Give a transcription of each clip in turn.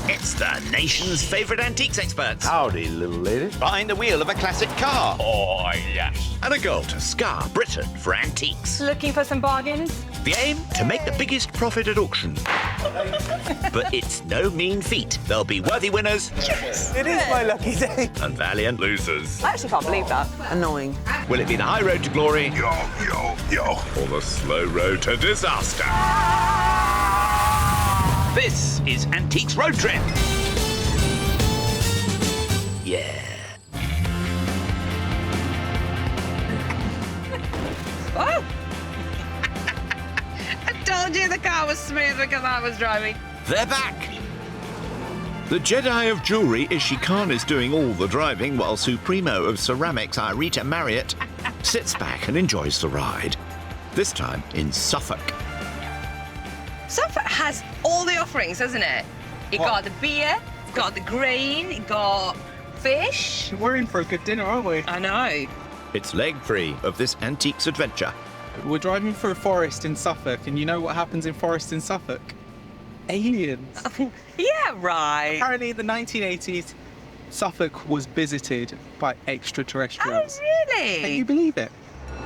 It's the nation's favourite antiques experts. Howdy, little lady. Behind the wheel of a classic car. Oh, yes. And a goal to scar Britain for antiques. Looking for some bargains? The aim? To make the biggest profit at auction. But it's no mean feat. There'll be worthy winners. Yes! It is my lucky day. And valiant losers. I actually can't believe that. Annoying. Will it be the high road to glory? Yo. Or the slow road to disaster? This is Antiques Road Trip. Yeah. Oh! I told you the car was smooth because I was driving. They're back. The Jedi of Jewellery, Ishy is doing all the driving, while Supremo of Ceramics, Irita Marriott, sits back and enjoys the ride. This time in Suffolk. Suffolk has all the offerings, doesn't it? It got the beer, it got the grain, it got fish. We're in for a good dinner, aren't we? I know. It's leg free of this antiques adventure. We're driving through a forest in Suffolk, and you know what happens in forests in Suffolk? Aliens. Yeah, right. Apparently, in the 1980s, Suffolk was visited by extraterrestrials. Oh, Can really? you believe it?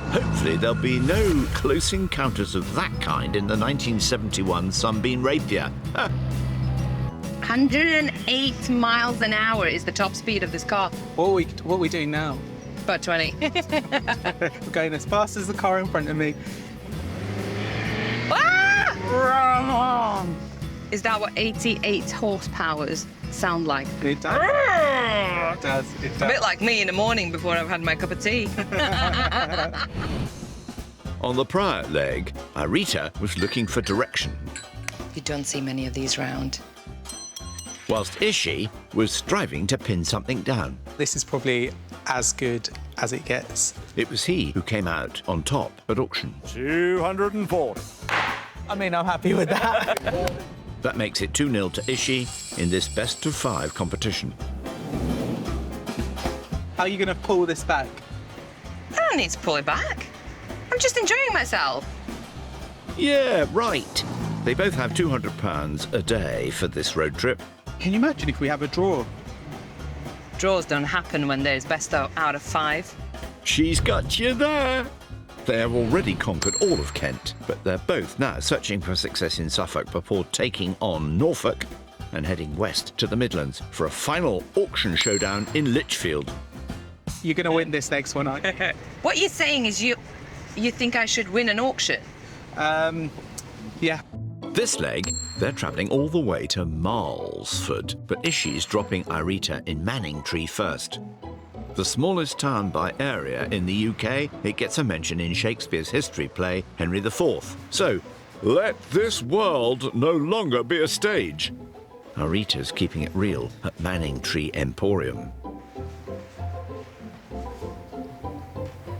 Hopefully there'll be no close encounters of that kind in the 1971 Sunbeam Rapier. 108 miles an hour is the top speed of this car. What are we doing now? About 20. We're going as fast as the car in front of me. Ah! Is that what 88 horsepowers sound like? It does. It does. It A does. bit like me in the morning before I've had my cup of tea. On the prior leg, Irita was looking for direction, You don't see many of these round. whilst Ishy was striving to pin something down. This is probably as good as it gets. It was he who came out on top at auction. 240. I mean, I'm happy with that. That makes it 2-0 to Ishy in this best-of-5 competition. How are you going to pull this back? I don't need to pull it back. I'm just enjoying myself. Yeah, right. They both have £200 a day for this road trip. Can you imagine if we have a draw? Draws don't happen when there's best out of 5. She's got you there. They have already conquered all of Kent, but they're both now searching for success in Suffolk before taking on Norfolk and heading west to the Midlands for a final auction showdown in Lichfield. You're going to win this next one, aren't you? What you're saying is you think I should win an auction? Yeah. This leg, they're travelling all the way to Marlsford, but Ishy's dropping Irita in Manningtree first. The smallest town by area in the UK, it gets a mention in Shakespeare's history play Henry IV. So, let this world no longer be a stage. Irita's keeping it real at Manningtree Emporium.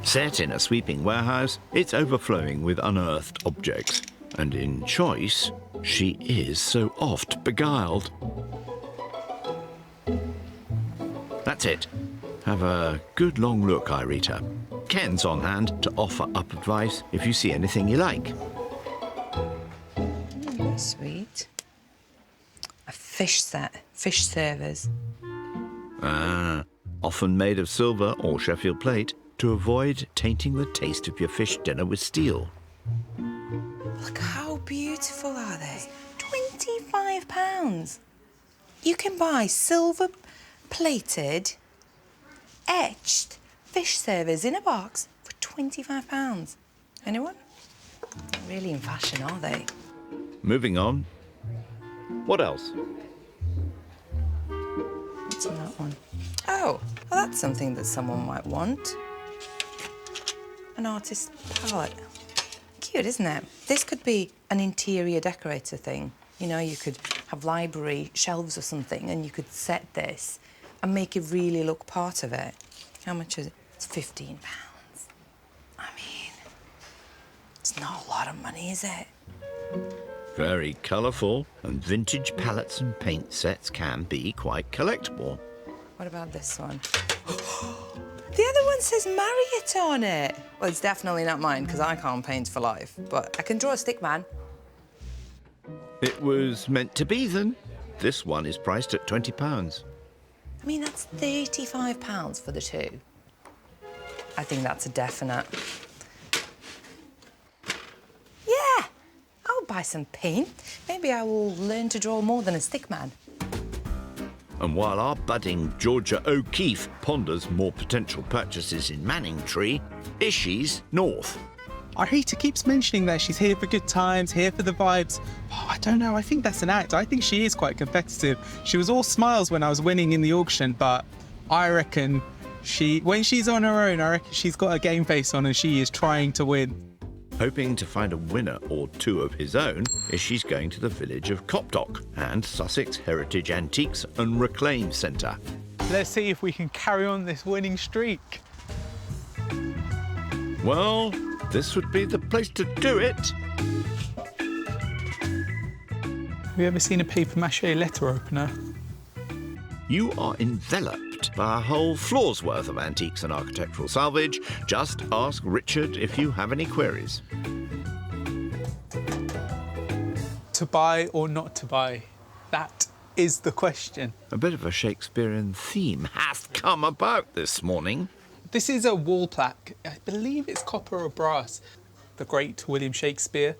Set in a sweeping warehouse, it's overflowing with unearthed objects. And in choice, she is so oft beguiled. That's it. Have a good long look, Irita. Ken's on hand to offer up advice if you see anything you like. Sweet. A fish set. Fish servers. Often made of silver or Sheffield plate to avoid tainting the taste of your fish dinner with steel. Look how beautiful are they? £25. You can buy silver-plated, etched fish servers in a box for £25. Anyone? Really in fashion, are they? Moving on. What else? What's in that one? Oh, well, that's something that someone might want. An artist's palette. Cute, isn't it? This could be an interior decorator thing. You know, you could have library shelves or something and you could set this and make it really look part of it. How much is it? It's £15. I mean, it's not a lot of money, is it? Very colourful, and vintage palettes and paint sets can be quite collectible. What about this one? The other one says Marriott on it. Well, it's definitely not mine because I can't paint for life, but I can draw a stick man. It was meant to be then. this one is priced at £20. I mean, that's £35 for the two. I think that's a definite. Yeah, I'll buy some paint. Maybe I will learn to draw more than a stick man. And while our budding Georgia O'Keeffe ponders more potential purchases in Manningtree, Ishy's north. Irita keeps mentioning that she's here for good times, here for the vibes. Oh, I don't know, I think that's an act. I think she is quite competitive. She was all smiles when I was winning in the auction, but I reckon when she's on her own, I reckon she's got a game face on and she is trying to win. Hoping to find a winner or two of his own, Ishy's going to the village of Copdock and Sussex Heritage Antiques and Reclaim Centre. Let's see if we can carry on this winning streak. Well, this would be the place to do it. Have you ever seen a papier-mâché letter opener? You are enveloped by a whole floor's worth of antiques and architectural salvage. Just ask Richard if you have any queries. To buy or not to buy? That is the question. A bit of a Shakespearean theme has come about this morning. This is a wall plaque. I believe it's copper or brass. The great William Shakespeare.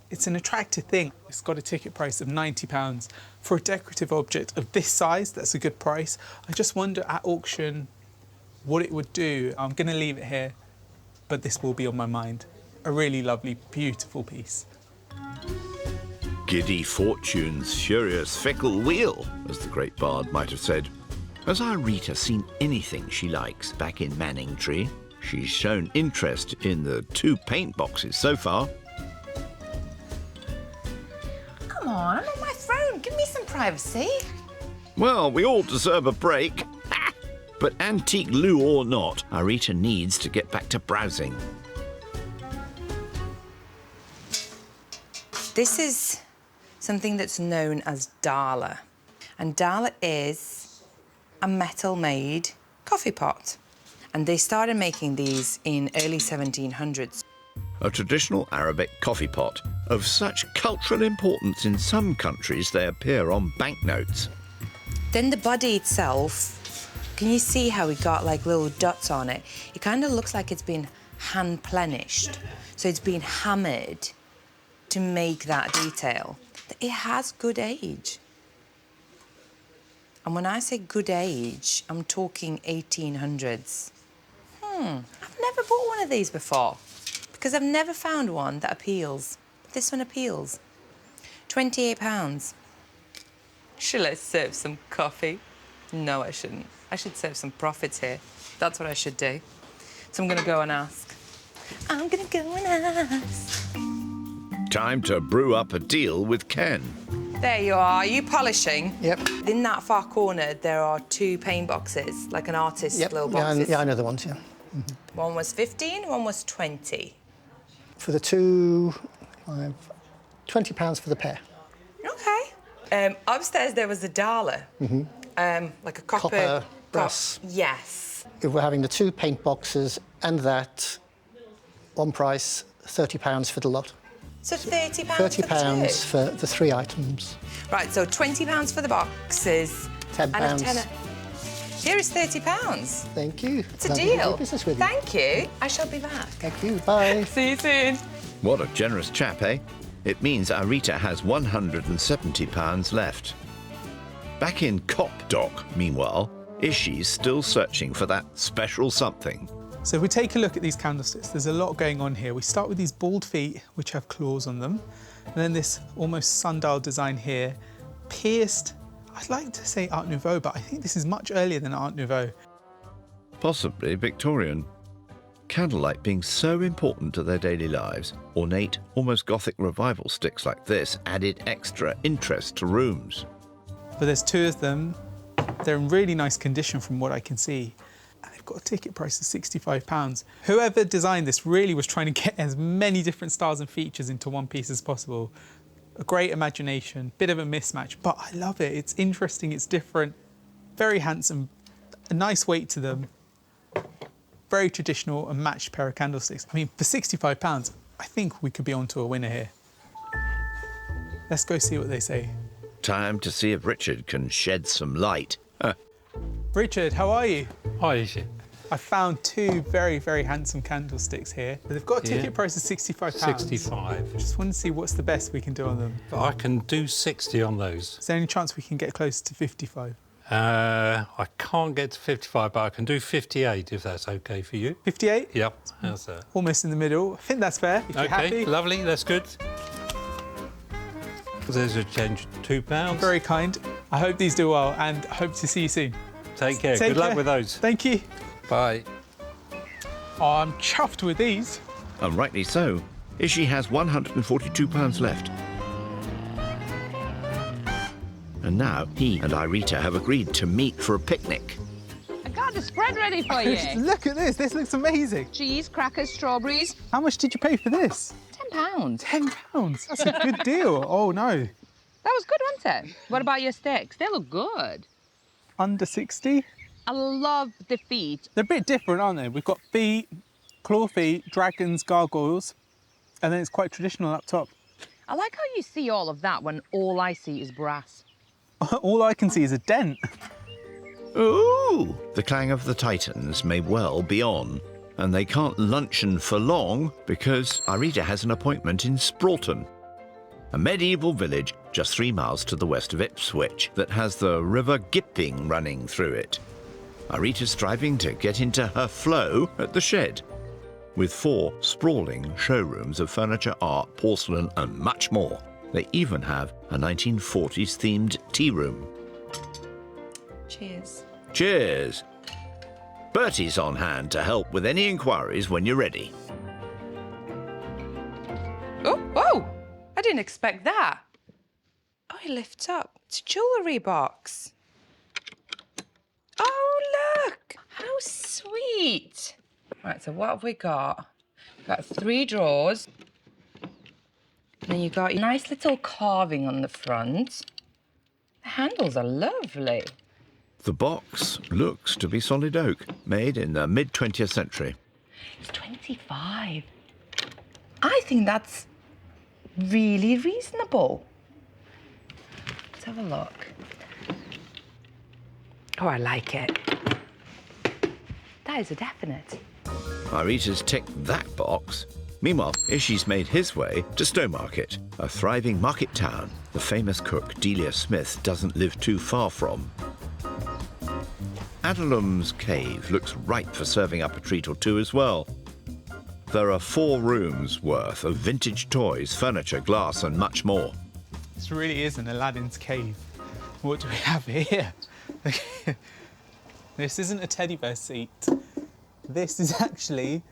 It's an attractive thing. It's got a ticket price of £90. For a decorative object of this size, that's a good price. I just wonder at auction what it would do. I'm going to leave it here, but this will be on my mind. A really lovely, beautiful piece. Giddy fortune's furious fickle wheel, as the great bard might have said. Has Irita seen anything she likes back in Manningtree? She's shown interest in the 2 paint boxes so far. Come on, I'm on my throne. Give me some privacy. Well, we all deserve a break. But antique loo or not, Irita needs to get back to browsing. This is something that's known as Dala. And Dala is a metal-made coffee pot. And they started making these in early 1700s. A traditional Arabic coffee pot of such cultural importance in some countries they appear on banknotes. Then the body itself, can you see how it got like little dots on it? It kind of looks like it's been hand-plenished. So it's been hammered to make that detail. It has good age. And when I say good age, I'm talking 1800s. I've never bought one of these before because I've never found one that appeals. This one appeals. £28. Shall I serve some coffee? No, I shouldn't. I should serve some profits here. That's what I should do. So I'm going to go and ask. I'm going to go and ask. Time to brew up a deal with Ken. There you are. Are you polishing? Yep. In that far corner, there are 2 paint boxes, like an artist's little boxes. Yeah, I know the ones, yeah. One was 15, one was 20. For the 2, £20 for the pair. OK. Upstairs, there was a Dala. Like a Copper, brass. Yes. If we're having the 2 paint boxes and that, one price, £30 for the lot. So £30 £30 for the 3 items. Right, so £20 for the boxes. £10. And a tenner. Here is £30. Thank you. It's a Lovely to do deal. business with you. Thank you. I shall be back. Thank you. Bye. See you soon. What a generous chap, eh? It means Irita has £170 left. Back in Copdock, meanwhile, Ishy's still searching for that special something. So if we take a look at these candlesticks, there's a lot going on here. We start with these bald feet, which have claws on them, and then this almost sundial design here, pierced, I'd like to say Art Nouveau, but I think this is much earlier than Art Nouveau. Possibly Victorian. Candlelight being so important to their daily lives, ornate, almost Gothic revival sticks like this added extra interest to rooms. But there's 2 of them. They're in really nice condition from what I can see. And they've got a ticket price of £65. Whoever designed this really was trying to get as many different styles and features into one piece as possible. A great imagination, bit of a mismatch, but I love it. It's interesting, it's different, very handsome, a nice weight to them. Very traditional and matched pair of candlesticks. I mean, for £65, I think we could be onto a winner here. Let's go see what they say. Time to see if Richard can shed some light. Richard, how are you? Hi, Ishy. I found two very, very handsome candlesticks here. They've got a ticket Yeah. price of £65. 65. Just want to see what's the best we can do on them. But I can do 60 on those. Is there any chance we can get close to 55? I can't get to 55, but I can do 58 if that's OK for you. 58? Yep, how's that? Almost in the middle. I think that's fair, if you're OK, happy. lovely, that's good. There's a change, £2. Very kind. I hope these do well and hope to see you soon. Take care. Take Good luck care. with those. Thank you. Bye. Oh, I'm chuffed with these. And rightly so. Ishy has £142 left. And now he and Irita have agreed to meet for a picnic. I got the spread ready for you. Look at this. This looks amazing. Cheese, crackers, strawberries. How much did you pay for this? £10. £10. That's a good deal. Oh, no. That was good, wasn't it? What about your steaks? They look good. Under 60? I love the feet. They're a bit different, aren't they? We've got feet, claw feet, dragons, gargoyles, and then it's quite traditional up top. I like how you see all of that when all I see is brass. All I can see is a dent. Ooh! The clang of the Titans may well be on. And they can't luncheon for long because Irita has an appointment in Sproughton, a medieval village just 3 miles to the west of Ipswich that has the River Gipping running through it. Irita's striving to get into her flow at the shed, with 4 sprawling showrooms of furniture, art, porcelain and much more. They even have a 1940s themed tea room. Cheers. Cheers! Bertie's on hand to help with any inquiries when you're ready. Oh! I didn't expect that. Oh, it lifts up. It's a jewellery box. Oh, look! How sweet. Right, so what have we got? We've got 3 drawers. And then you've got a nice little carving on the front. The handles are lovely. The box looks to be solid oak, made in the mid-20th century. It's 25. I think that's really reasonable. Let's have a look. Oh, I like it. That is a definite. Irita's ticked that box. Meanwhile, Ishy's made his way to Stowmarket, a thriving market town the famous cook Delia Smith doesn't live too far from. Adalum's Cave looks ripe for serving up a treat or two as well. There are 4 rooms worth of vintage toys, furniture, glass and much more. This really is an Aladdin's cave. What do we have here? This isn't a teddy bear seat. This is actually,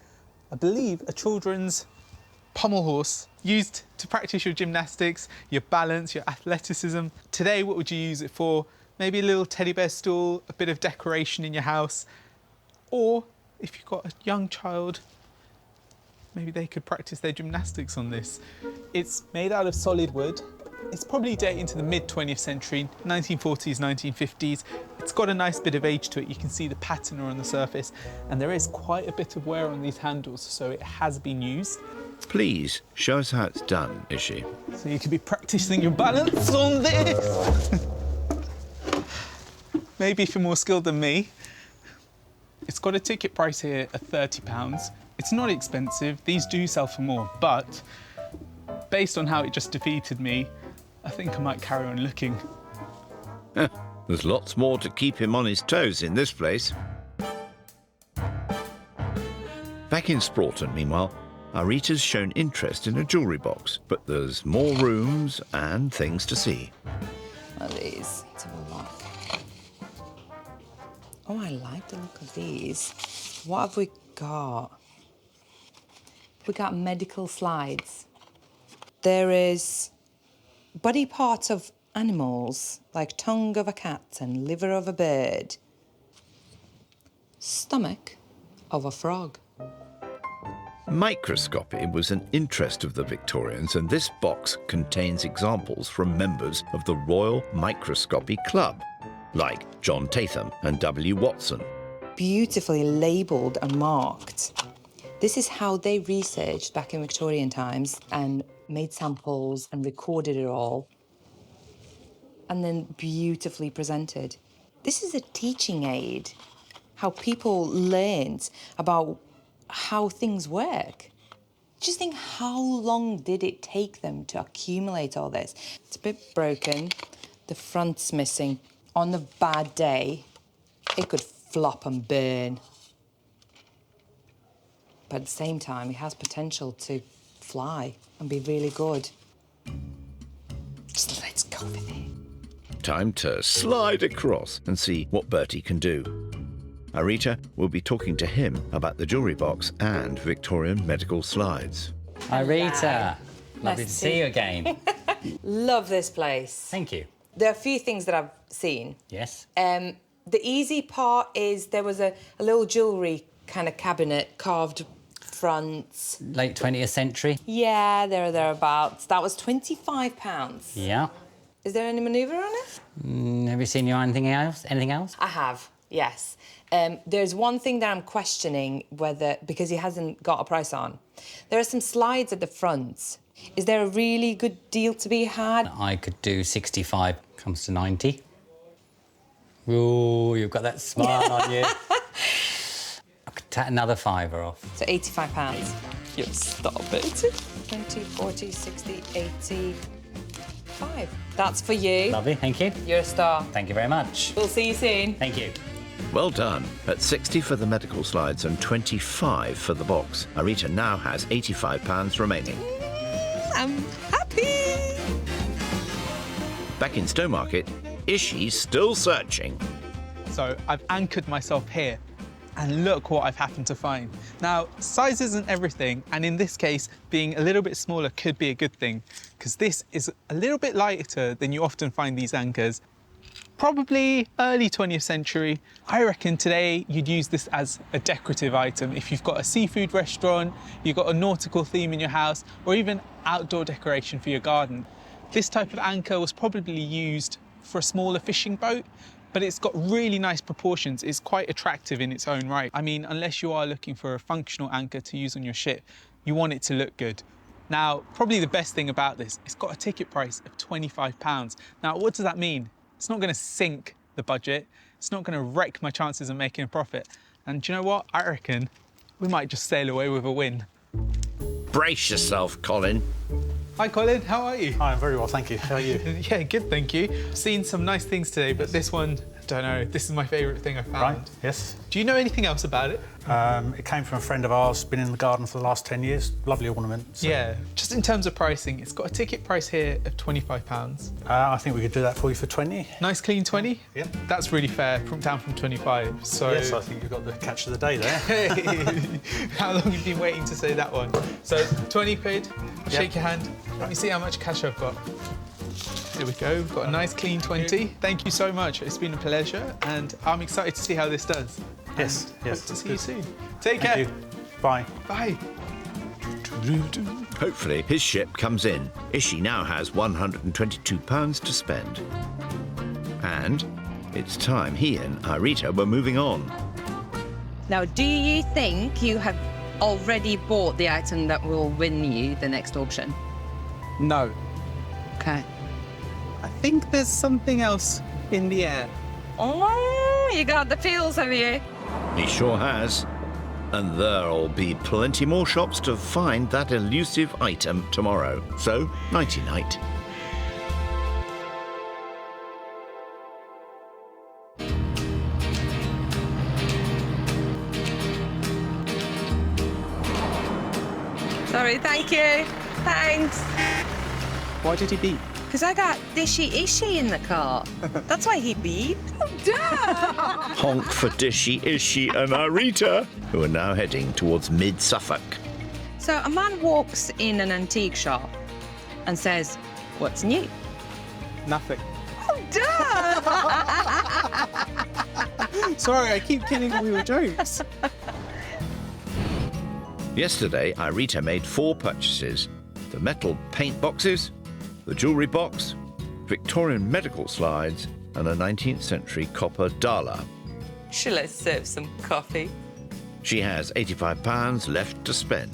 I believe, a children's pommel horse used to practice your gymnastics, your balance, your athleticism. Today, what would you use it for? Maybe a little teddy bear stool, a bit of decoration in your house. Or if you've got a young child, maybe they could practice their gymnastics on this. It's made out of solid wood. It's probably dating to the mid-20th century, 1940s, 1950s. It's got a nice bit of age to it. You can see the patina on the surface, and there is quite a bit of wear on these handles, so it has been used. Please, show us how it's done, Ishy. So you could be practicing your balance on this. Maybe if you're more skilled than me. It's got a ticket price here of £30. It's not expensive. These do sell for more, but based on how it just defeated me, I think I might carry on looking. There's lots more to keep him on his toes in this place. Back in Sproughton, meanwhile, Irita's shown interest in a jewellery box, but there's more rooms and things to see. What are these? Let's have a look. Oh, I like the look of these. What have we got? We got medical slides. There is body parts of animals, like tongue of a cat and liver of a bird. Stomach of a frog. Microscopy was an interest of the Victorians, and this box contains examples from members of the Royal Microscopy Club, like John Tatham and W. Watson. Beautifully labelled and marked. This is how they researched back in Victorian times and made samples and recorded it all. and then beautifully presented. This is a teaching aid, how people learned about how things work. Just think, how long did it take them to accumulate all this? It's a bit broken, the front's missing. On a bad day, it could flop and burn. But at the same time, it has potential to fly and be really good. Just let's go with it. Time to slide across and see what Bertie can do. Irita will be talking to him about the jewellery box and Victorian medical slides. Irita, lovely Nice to see you again. Love this place. Thank you. There are a few things that I've seen. Yes. The easy part is there was a little jewellery kind of cabinet, carved fronts. Late 20th century. Yeah, there or thereabouts. That was £25. Yeah. Is there any manoeuvre on it? Have you seen anything else? Anything else? I have, yes. There's one thing that I'm questioning whether, because he hasn't got a price on. There are some slides at the front. Is there a really good deal to be had? I could do 65, comes to 90. Ooh, you've got that smile on you. I could take another fiver off. So £85. You stop it. 20, 40, 60, 85. That's for you. Lovely, thank you. You're a star. Thank you very much. We'll see you soon. Thank you. Well done. At 60 for the medical slides and 25 for the box, Irita now has £85 remaining. I'm happy. Back in Stowmarket, Ishy's still searching. So I've anchored myself here, and look what I've happened to find. Now, size isn't everything, and in this case, being a little bit smaller could be a good thing, because this is a little bit lighter than you often find these anchors. Probably early 20th century. I reckon today you'd use this as a decorative item. If you've got a seafood restaurant, you've got a nautical theme in your house, or even outdoor decoration for your garden. This type of anchor was probably used for a smaller fishing boat, but it's got really nice proportions. It's quite attractive in its own right. I mean, unless you are looking for a functional anchor to use on your ship, you want it to look good. Now, probably the best thing about this, it's got a ticket price of £25. Now, what does that mean? It's not going to sink the budget. It's not going to wreck my chances of making a profit. And do you know what? I reckon we might just sail away with a win. Brace yourself, Colin. Hi, Colin. How are you? Hi, I'm very well, thank you. How are you? Yeah, good, thank you. I've seen some nice things today, but this one, I don't know. This is my favourite thing I've found. Right, yes. Do you know anything else about it? It came from a friend of ours, been in the garden for the last 10 years. Lovely ornament. So, Yeah, just in terms of pricing, it's got a ticket price here of £25. I think we could do that for you for 20. Nice clean 20? Yeah. That's really fair, down from 25. So Yes, I think you've got the catch of the day there. how long have you been waiting to say that one? So 20 quid, Yeah. shake your hand. Let me see how much cash I've got. Here we go, we've got a nice clean 20. Thank you so much, it's been a pleasure, and I'm excited to see how this does. Yes, And yes, Hope to that's see you good. soon. Take care. Thank you. Bye. Bye. Hopefully his ship comes in. Ishy now has £122 to spend. And it's time he and Irita were moving on. Now, do you think you have already bought the item that will win you the next auction? No, Okay. I think there's something else in the air. Oh, you got the feels, have you? He sure has. And there'll be plenty more shops to find that elusive item tomorrow. So, nighty-night. Sorry, thank you. Thanks. Why did he beep? Because I got Ishy in the car. That's why he beeped. Honk for Dishy, Ishy and Irita, who are now heading towards mid-Suffolk. So a man walks in an antique shop and says, "What's new?" Nothing. Sorry, I keep killing all your jokes. Yesterday, Irita made 4 purchases. The metal paint boxes, the jewellery box, Victorian medical slides, and a 19th century copper dollar. Shall I serve some coffee? She has £85 left to spend.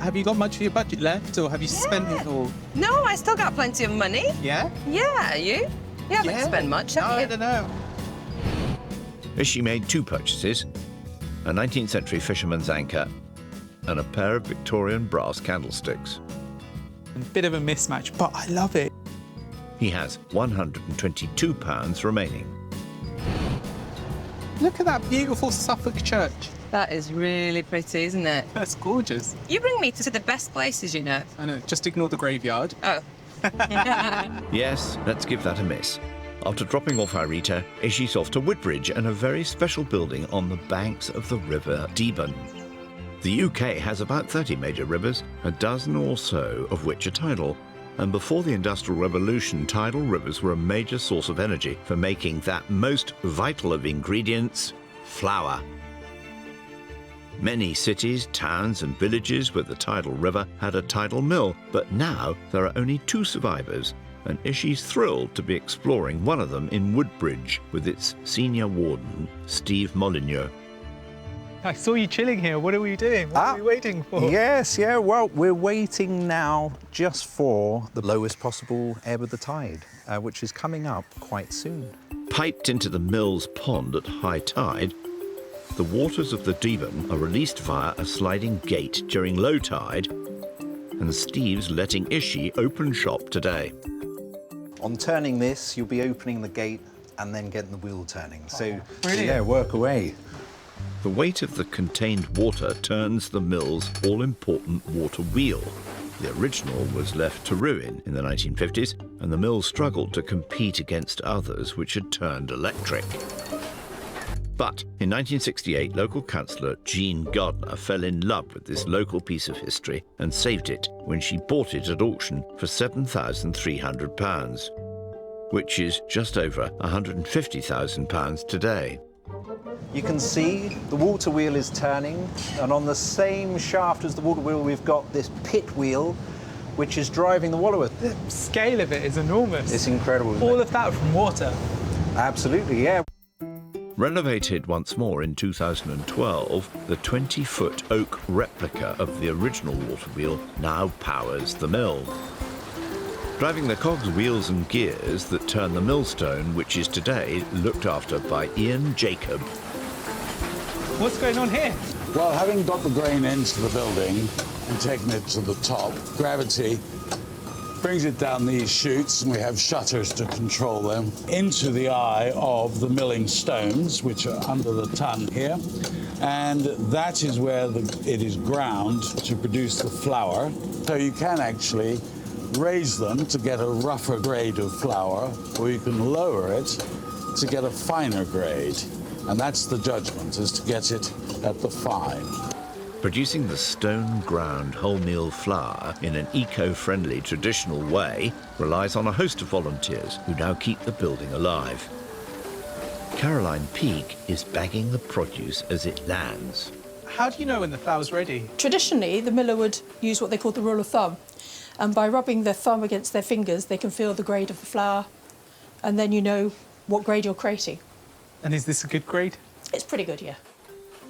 Have you got much of your budget left, or have you spent it all? No, I still got plenty of money. Yeah? Yeah, you? You haven't spent much, have you? I don't know. Ishy made 2 purchases, a 19th century fisherman's anchor and a pair of Victorian brass candlesticks. A bit of a mismatch, but I love it. He has £122 remaining. Look at that beautiful Suffolk church. That is really pretty, isn't it? That's gorgeous. You bring me to the best places, you know. I know, just ignore the graveyard. Oh. Yes, let's give that a miss. After dropping off Irita, Ishy's off to Woodbridge and a very special building on the banks of the River Deben. The UK has about 30 major rivers, a dozen or so of which are tidal. And before the Industrial Revolution, tidal rivers were a major source of energy for making that most vital of ingredients, flour. Many cities, towns and villages with the tidal river had a tidal mill, but now there are only 2 survivors, and Ishy's thrilled to be exploring one of them in Woodbridge with its senior warden, Steve Molyneux. I saw you chilling here. What are we doing? What are we waiting for? Yes, yeah, well, we're waiting now just for the lowest possible ebb of the tide, which is coming up quite soon. Piped into the mill's pond at high tide, the waters of the Deben are released via a sliding gate during low tide, and Steve's letting Ishy open shop today. On turning this, you'll be opening the gate and then getting the wheel turning. So, brilliant. yeah, work away. The weight of the contained water turns the mill's all-important water wheel. The original was left to ruin in the 1950s, and the mill struggled to compete against others which had turned electric. But in 1968, local councillor Jean Gardner fell in love with this local piece of history and saved it when she bought it at auction for £7,300, which is just over £150,000 today. You can see the water wheel is turning, and on the same shaft as the water wheel, we've got this pit wheel, which is driving the wallower. The scale of it is enormous. It's incredible. All of that from water. Absolutely, yeah. Renovated once more in 2012, the 20-foot oak replica of the original water wheel now powers the mill. Driving the cogs, wheels and gears that turn the millstone, which is today looked after by Ian Jacob. What's going on here? Well, having got the grain into the building and taken it to the top, gravity brings it down these chutes, and we have shutters to control them, into the eye of the milling stones, which are under the ton here. And that is where it is ground to produce the flour. So you can actually raise them to get a rougher grade of flour, or you can lower it to get a finer grade. And that's the judgment, is to get it at the fine. Producing the stone-ground wholemeal flour in an eco-friendly traditional way relies on a host of volunteers who now keep the building alive. Caroline Peake is bagging the produce as it lands. How do you know when the flour's ready? Traditionally, the miller would use what they call the rule of thumb. And by rubbing their thumb against their fingers, they can feel the grade of the flour, and then you know what grade you're creating. And is this a good grade? It's pretty good, yeah.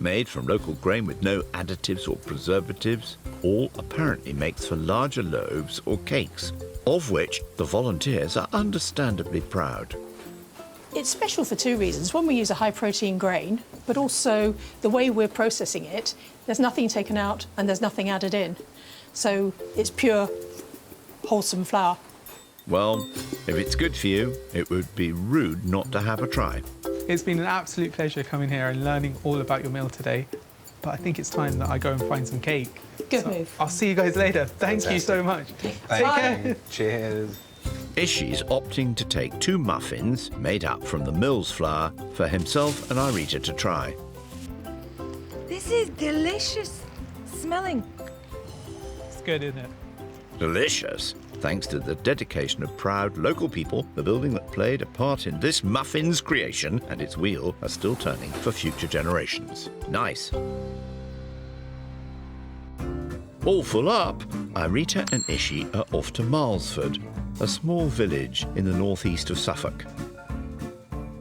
Made from local grain with no additives or preservatives, all apparently makes for larger loaves or cakes, of which the volunteers are understandably proud. It's special for 2 reasons. One, we use a high-protein grain, but also the way we're processing it, there's nothing taken out and there's nothing added in. So it's pure, wholesome flour. Well, if it's good for you, it would be rude not to have a try. It's been an absolute pleasure coming here and learning all about your meal today. But I think it's time that I go and find some cake. Good move. I'll see you guys later. Thank you so much. Take care. Cheers. Ishy's opting to take 2 muffins made up from the mill's flour for himself and Irita to try. This is delicious smelling. It's good, isn't it? Delicious. Thanks to the dedication of proud local people, the building that played a part in this muffin's creation and its wheel are still turning for future generations. Nice. All full up, Irita and Ishy are off to Marlsford, a small village in the northeast of Suffolk.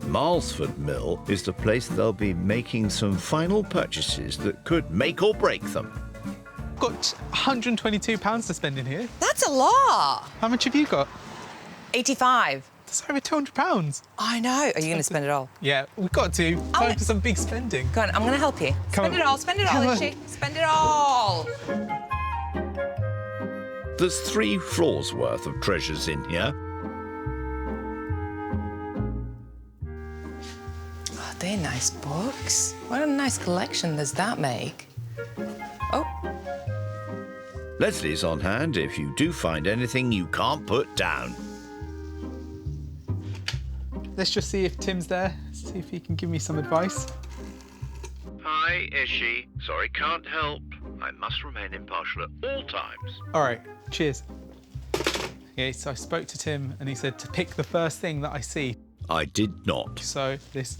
Marlsford Mill is the place they'll be making some final purchases that could make or break them. got £122 to spend in here. That's a lot. How much have you got? 85. That's over £200. I know. Are you going to spend it all? Yeah, we've got to. Time for some big spending. Go on, I'm going to help you. Spend it all, Ishy. Spend it all. There's 3 floors worth of treasures in here. Oh, they're nice books. What a nice collection does that make? Oh. Leslie's on hand if you do find anything you can't put down. Let's just see if Tim's there, see if he can give me some advice. Hi, Ishy. Sorry, can't help. I must remain impartial at all times. All right, cheers. Okay, so I spoke to Tim and he said to pick the first thing that I see. I did not. So this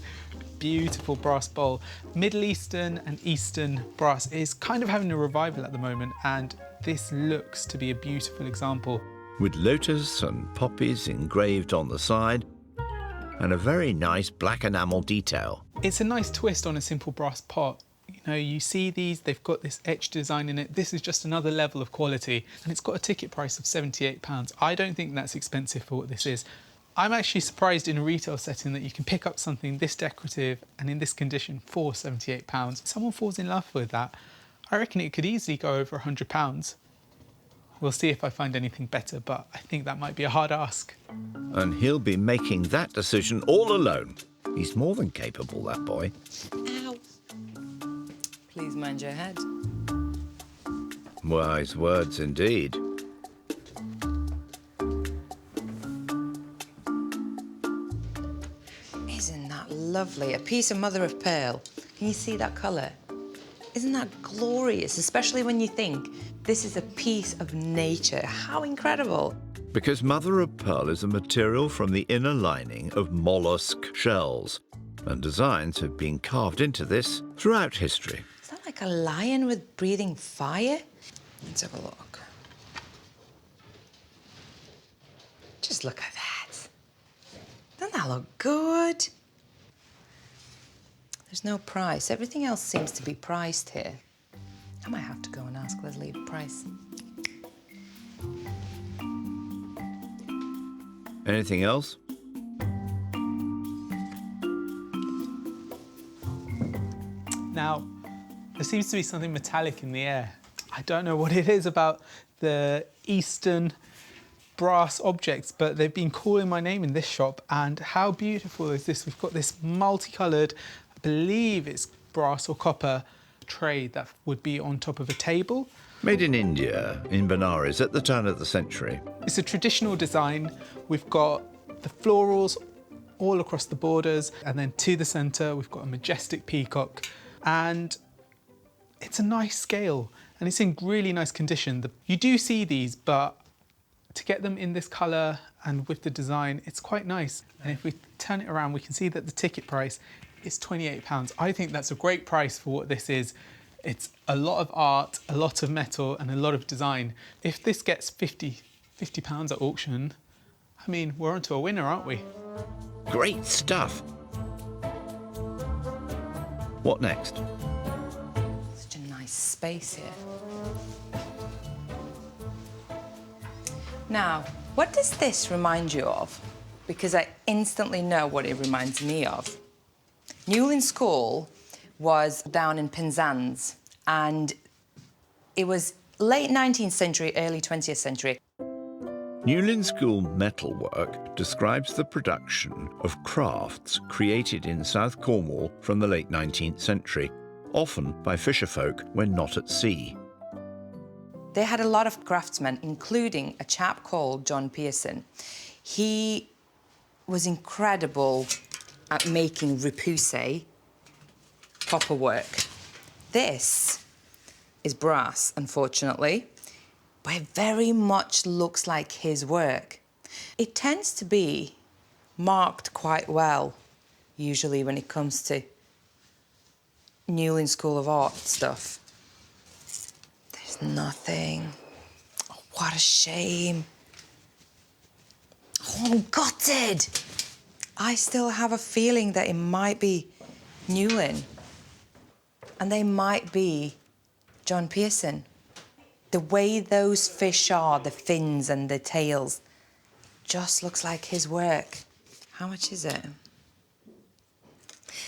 beautiful brass bowl. Middle Eastern and Eastern brass is kind of having a revival at the moment, and this looks to be a beautiful example. With lotus and poppies engraved on the side, and a very nice black enamel detail. It's a nice twist on a simple brass pot. You know, you see these, they've got this etched design in it. This is just another level of quality, and it's got a ticket price of £78. I don't think that's expensive for what this is. I'm actually surprised in a retail setting that you can pick up something this decorative and in this condition for £78. Someone falls in love with that. I reckon it could easily go over £100. We'll see if I find anything better, but I think that might be a hard ask. And he'll be making that decision all alone. He's more than capable, that boy. Ow. Please mind your head. Wise words indeed. Isn't that lovely? A piece of mother of pearl. Can you see that colour? Isn't that glorious? Especially when you think this is a piece of nature. How incredible. Because mother of pearl is a material from the inner lining of mollusk shells, and designs have been carved into this throughout history. Is that like a lion with breathing fire? Let's have a look. Just look at that. Doesn't that look good? There's no price. Everything else seems to be priced here. I might have to go and ask Leslie a price. Anything else? Now, there seems to be something metallic in the air. I don't know what it is about the Eastern brass objects, but they've been calling my name in this shop, and how beautiful is this? We've got this multicoloured, I believe it's brass or copper tray that would be on top of a table. Made in India, in Benares, at the turn of the century. It's a traditional design. We've got the florals all across the borders, and then to the centre we've got a majestic peacock, and it's a nice scale and it's in really nice condition. You do see these, but to get them in this colour and with the design, it's quite nice. And if we turn it around, we can see that the ticket price is £28. I think that's a great price for what this is. It's a lot of art, a lot of metal, and a lot of design. If this gets £50 at auction, I mean, we're onto a winner, aren't we? Great stuff. What next? Such a nice space here. Now, what does this remind you of? Because I instantly know what it reminds me of. Newlyn School was down in Penzance, and it was late 19th century, early 20th century. Newlyn School metalwork describes the production of crafts created in South Cornwall from the late 19th century, often by fisherfolk when not at sea. They had a lot of craftsmen, including a chap called John Pearson. He was incredible at making repoussé, copper work. This is brass, unfortunately, but it very much looks like his work. It tends to be marked quite well, usually when it comes to Newlyn School of Art stuff. There's nothing. Oh, what a shame. Oh, I'm gutted. I still have a feeling that it might be Newlyn, and they might be John Pearson. The way those fish are, the fins and the tails, just looks like his work. How much is it?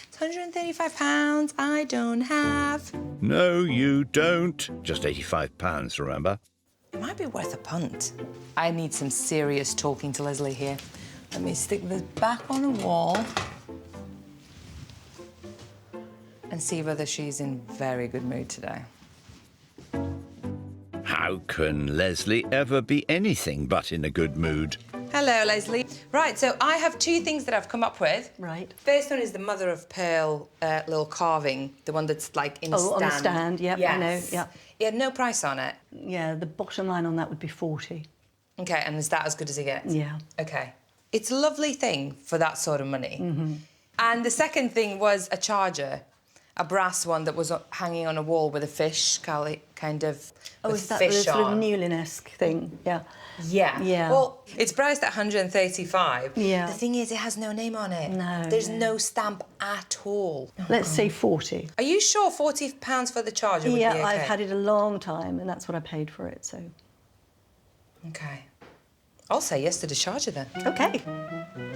It's £135 I don't have. No, you don't. Just £85, remember? It might be worth a punt. I need some serious talking to Leslie here. Let me stick this back on the wall and see whether she's in very good mood today. How can Leslie ever be anything but in a good mood? Hello, Leslie. Right, so I have two things that I've come up with. Right. First one is the mother of pearl little carving, the one that's like in a stand. On the stand, yep, yes. I know, yeah. It had no price on it. Yeah, the bottom line on that would be 40. OK, and is that as good as it gets? Yeah. OK. It's a lovely thing for that sort of money. And the second thing was a charger, a brass one that was hanging on a wall with a fish, kind of, with is that fish the sort of on. Newlyn-esque thing? Yeah. Yeah. Yeah. Well, it's priced at 135. Yeah. The thing is, it has no name on it. No. There's no stamp at all. Let's say 40. Are you sure £40 for the charger would be OK? Yeah, I've had it a long time, and that's what I paid for it, so... OK. I'll say yes to the charger, then. OK.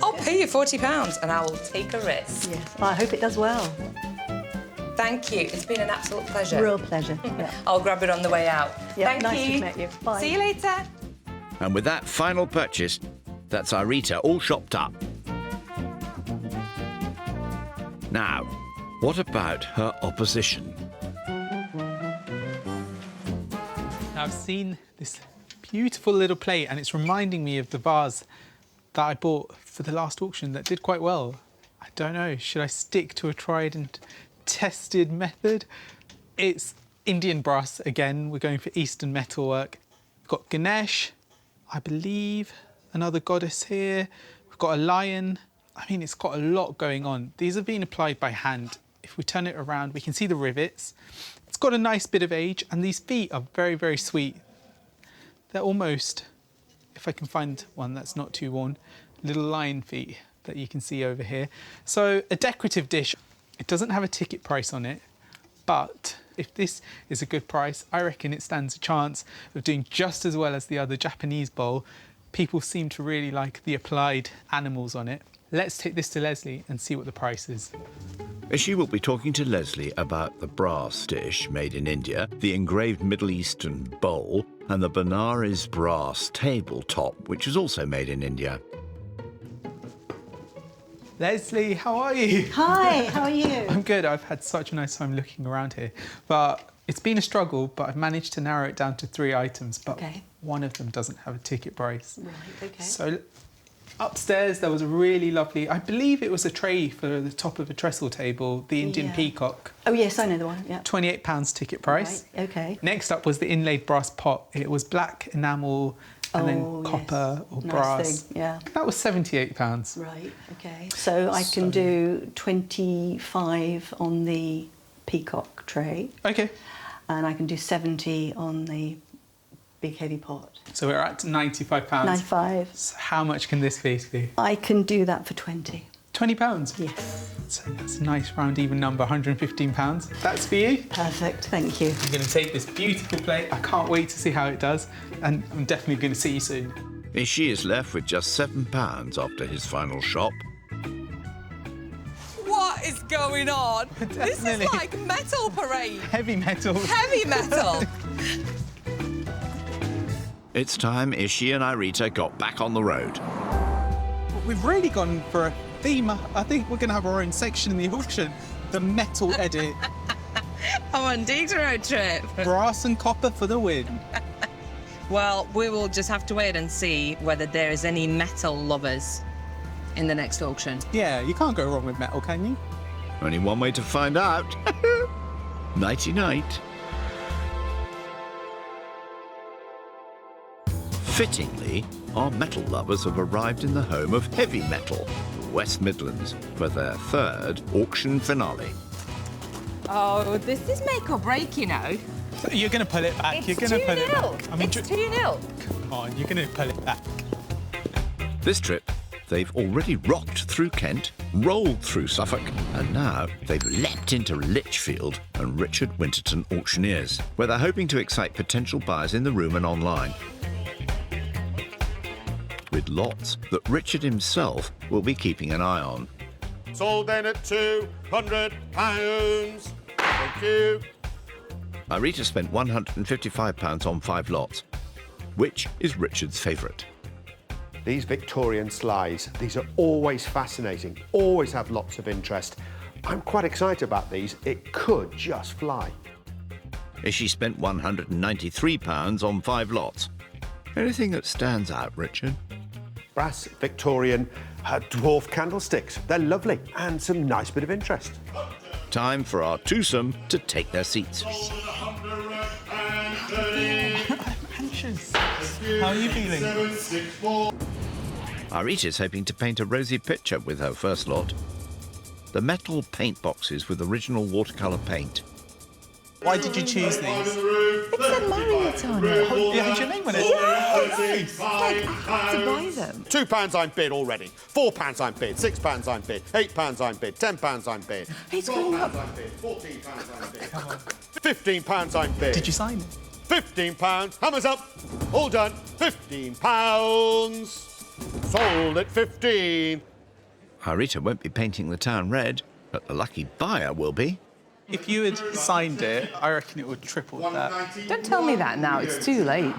I'll pay you £40 and I will take a risk. Yes, I hope it does well. Thank you. It's been an absolute pleasure. Real pleasure, yeah. I'll grab it on the way out. Yeah, Thank nice you. to have met you. Bye. See you later. And with that final purchase, that's Irita all shopped up. Now, what about her opposition? I've seen this beautiful little plate and it's reminding me of the vase that I bought for the last auction that did quite well. I don't know, should I stick to a tried and tested method? It's Indian brass again, we're going for Eastern metalwork. We've got Ganesh, I believe, another goddess here. We've got a lion. I mean, it's got a lot going on. These have been applied by hand. If we turn it around, we can see the rivets. It's got a nice bit of age, and these feet are very, very sweet. They're almost, if I can find one that's not too worn, little lion feet that you can see over here. So a decorative dish. It doesn't have a ticket price on it, but if this is a good price, I reckon it stands a chance of doing just as well as the other Japanese bowl. People seem to really like the applied animals on it. Let's take this to Leslie and see what the price is. She will be talking to Leslie about the brass dish made in India, the engraved Middle Eastern bowl, and the Benares brass tabletop, which is also made in India. Leslie, how are you? Hi, how are you? I'm good. I've had such a nice time looking around here. But it's been a struggle, but I've managed to narrow it down to 3 items. But one of them doesn't have a ticket price. Right, OK. So upstairs, there was a really lovely, I believe it was a tray for the top of a trestle table, the Indian peacock. Oh, yes, I know the one, yeah. £28 ticket price. Right, OK. Next up was the inlaid brass pot. It was black enamel and then copper or brass. Nice thing, yeah. That was £78. Right, OK. So I can do 25 on the peacock tray. OK. And I can do 70 on the big heavy pot. So we're at £95. 95. So how much can this piece be? I can do that for 20. £20? Yes. So that's a nice round even number, £115. That's for you. Perfect, thank you. I'm going to take this beautiful plate. I can't wait to see how it does. And I'm definitely going to see you soon. Ishy is left with just £7 after his final shop. What is going on? This is like metal parade. Heavy metal. Heavy metal. It's time Ishy and Irita got back on the road. We've really gone for a theme. I think we're going to have our own section in the auction. The metal edit. I'm on Dig's road trip. Brass and copper for the win. Well, we will just have to wait and see whether there is any metal lovers in the next auction. Yeah, you can't go wrong with metal, can you? Only one way to find out. Nighty-night. Fittingly, our metal lovers have arrived in the home of heavy metal, the West Midlands, for their 3rd auction finale. Oh, this is make or break, you know. You're going to pull it back. It's You're going to pull it back. I mean, it's 2-0. Come on, you're going to pull it back. This trip, they've already rocked through Kent, rolled through Suffolk, and now they've leapt into Lichfield and Richard Winterton Auctioneers, where they're hoping to excite potential buyers in the room and online, with lots that Richard himself will be keeping an eye on. Sold then at £200. Thank you. Irita spent £155 on 5 lots. Which is Richard's favourite? These Victorian slides, these are always fascinating, always have lots of interest. I'm quite excited about these. It could just fly. Ishy spent £193 on 5 lots. Anything that stands out, Richard? Brass Victorian dwarf candlesticks. They're lovely and some nice bit of interest. Time for our twosome to take their seats. Anxious. How are you feeling? Irita's hoping to paint a rosy picture with her first lot. The metal paint boxes with original watercolour paint. Why did you choose these? It said Marriott on it. Oh, you had your name on it? Yes! Like, I had to buy them. £2 I'm bid already. £4 I'm bid. £6 I'm bid. £8 I'm bid. £10 I'm bid. It's going up. I'm bid. £14 I'm bid. Come on. £15 I'm bid. Did you sign it? £15. Hammers up. All done. £15. Sold at 15. Irita won't be painting the town red, but the lucky buyer will be. If you had signed it, I reckon it would triple that. Don't tell me that now, it's too late.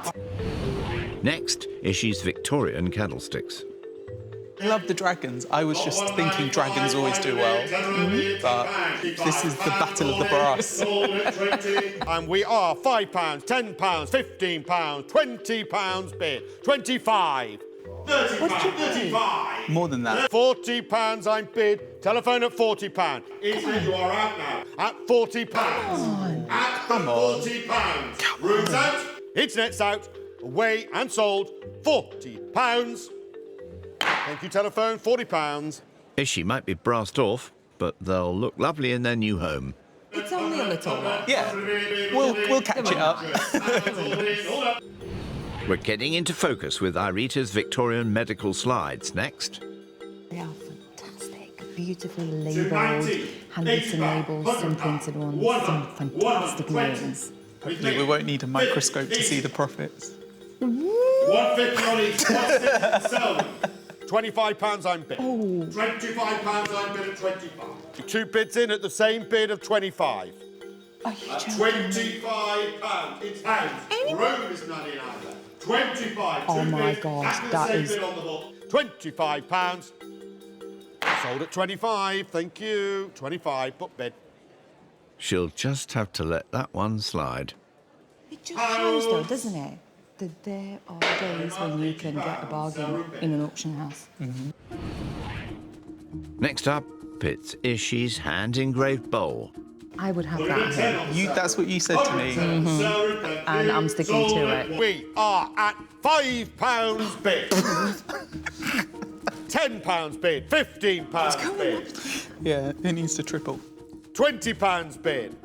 Next, Ishy's Victorian candlesticks. I love the dragons. I was just thinking dragons always do well. But this is the battle of the brass. And we are £5, £10, £15, £20 bid. 25. More than that. £40 I'm bid. Telephone at £40. Ishy, you are out now. At £40. Come on. £40. Rooms out. Internet's out. Away and sold. £40. Thank you, telephone. £40. Ishy might be brassed off, but they'll look lovely in their new home. It's only a little. Yeah, we'll catch it up. We're getting into focus with Irita's Victorian medical slides next. They are fantastic. Beautifully labelled, handwritten labels, some printed ones, some fantastic names. Hopefully we won't need a microscope to see the profits. £150 on each. £25 I'm bid. £25 I'm bid at 25. 2 bids in at the same bid of 25. Are you joking? £25. It's pounds. Rome is not in either. 25. Oh my gosh, that is... £25. Sold at 25. Thank you. 25. Book bid. She'll just have to let that one slide. It just shows though, doesn't it? That there are days when you can get a bargain in an auction house. Next up, it's Ishy's hand-engraved bowl. I would have that here. That's what you said to me. And I'm sticking to it. We are at £5 bid. £10 bid. £15 bid. Yeah, it needs to triple. £20 bid.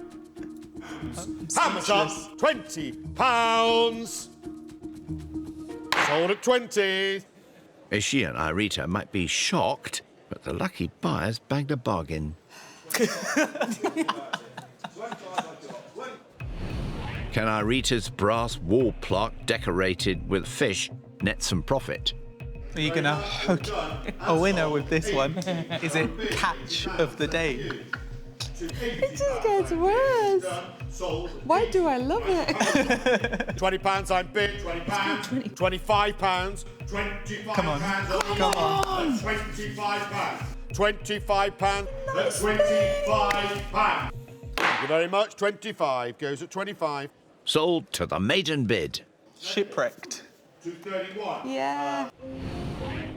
Hammers up. £20. Sold at 20. Ishy and Irita might be shocked, but the lucky buyers bagged a bargain. Can Irita's brass wall plaque decorated with fish net some profit? Are you going to hook a winner with this one? Is it catch of the day? It just gets worse. Why do I love it? £20 I'm bid. £20. £25. £25. Come on. Come on. £25. £25. That's £25. Thank you very much. 25 goes at 25. Sold to the maiden bid. Shipwrecked. 231. Yeah.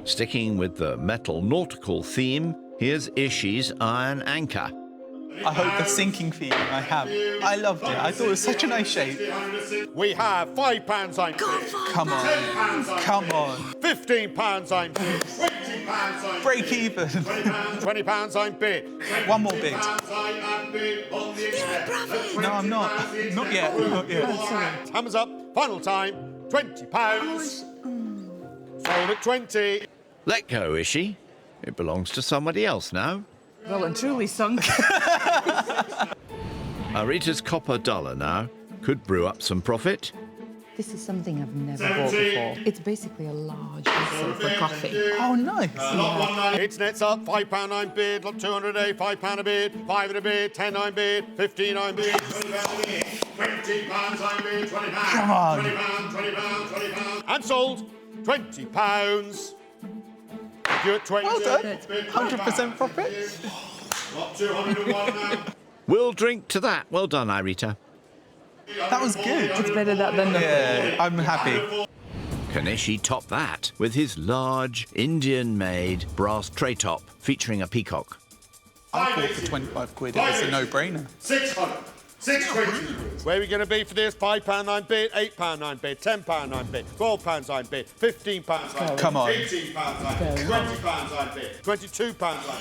Sticking with the metal nautical theme, here's Ishy's iron anchor. I hope the sinking feeling I have. I loved it. I thought it was such a nice shape. We have £5 I'm bid. Come on. £10 I'm Come bid. on. £15 I'm bid. £20 I'm Break bid. even. £20 I'm bid. One more bid. I am bid on the express. No, I'm not. Not yet. Not yet. Hammers up. Final time. £20. Sold at 20. Let go, Ishy. It belongs to somebody else now. Well and truly sunk. Irita's copper dollar now could brew up some profit. This is something I've never bought before. It's basically a large vessel for coffee. Oh, nice. It's nets up, £5.9 bid, lot 200A, £5 a bid, 5 a bid, 10.9 bid, 15.9 bid, £20 a bid, £20 bid, £20, Come on. £20, and sold, £20. You at 20. Well done. 100% profit. Lot 201 now. We'll drink to that. Well done, Irita. That was good. It's better that than nothing. Yeah, I'm happy. Can Ishy top that with his large Indian-made brass tray top featuring a peacock? I thought for 25 quid it was a no-brainer. 600. 620. Where are we going to be for this? £5.9 bid, £8.9 bid, £10.9 bid, £12.9 bid, £15.9 bid, Come on. £18.9 bid, £20.9 bid, £22.9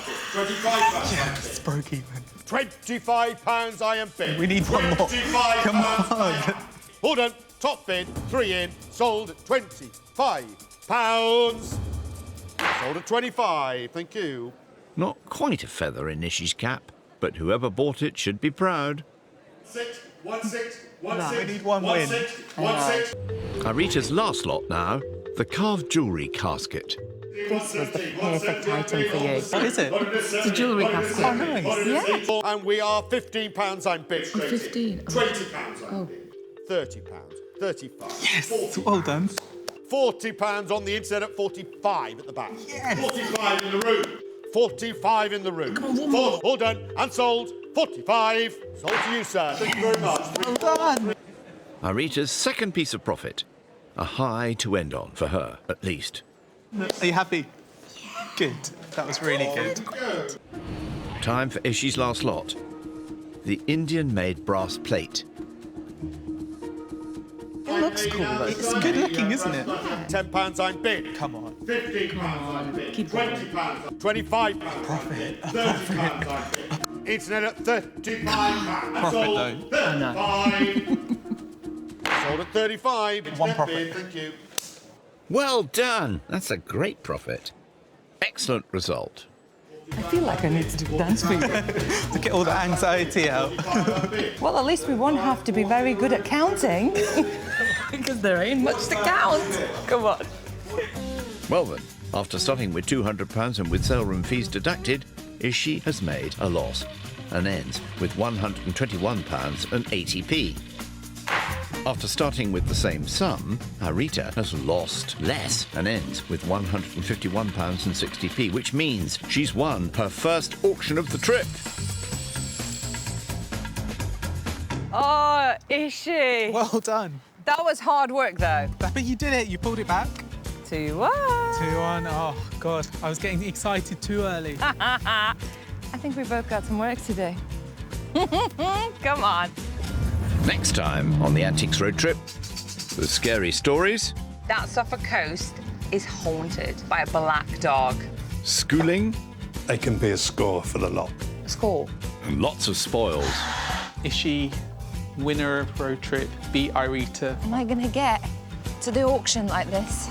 bid, £25.9 bid. Broke even. £25 I am bid. We need one more. Come on. Hold on. Top bid, 3 in, sold at £25. Sold at 25. Thank you. Not quite a feather in Ishy's cap, but whoever bought it should be proud. 6, 1, 6, 1, No, 6, we need one 1, win. 6, 1, 6. Irita's last lot now, the carved jewellery casket. This was the perfect item for you. What is it? It's a jewellery casket. Oh, nice. Yeah. And we are £15 I'm bid. Oh, 15. £20 I'm Oh. bid. £30. 35. Yes, well done. £40 on the internet at 45 at the back. Yes. 45 in the room. 45 in the room. All done and sold. 45. Sold to you, sir. Thank you very much. Well done. Irita's second piece of profit. A high to end on, for her, at least. Are you happy? Good. That was really good. Time for Ishy's last lot. The Indian-made brass plate. It looks cool, though. It's good looking, isn't it? £10 I'm bid. Come on. £15 I'm bid. Keep £20. £25. Profit. £30 I'm bid. Internet at £35. Profit, Sold though. 35. Sold at 35. One Internet profit. bid. Thank you. Well done! That's a great profit. Excellent result. I feel like I need to do a dance for you. To get all the anxiety out. Well, at least we won't have to be very good at counting. Because there ain't much to count. Come on. Well then, after starting with £200 and with sale room fees deducted, Ishy has made a loss and ends with £121 and 80p. After starting with the same sum, Irita has lost less and ends with £151 and 60p, which means she's won her first auction of the trip. Oh, Ishy. Well done. That was hard work, though. But you did it. You pulled it back. 2-1. 2-1. Oh, God. I was getting excited too early. I think we both got some work to do. Come on. Next time on the Antiques Road Trip, the scary stories, That Suffolk coast is haunted by a black dog. schooling, They can be a score for the lot. Score. and lots of spoils. Ishy, winner of road trip, beat Irita. Am I going to get to the auction like this?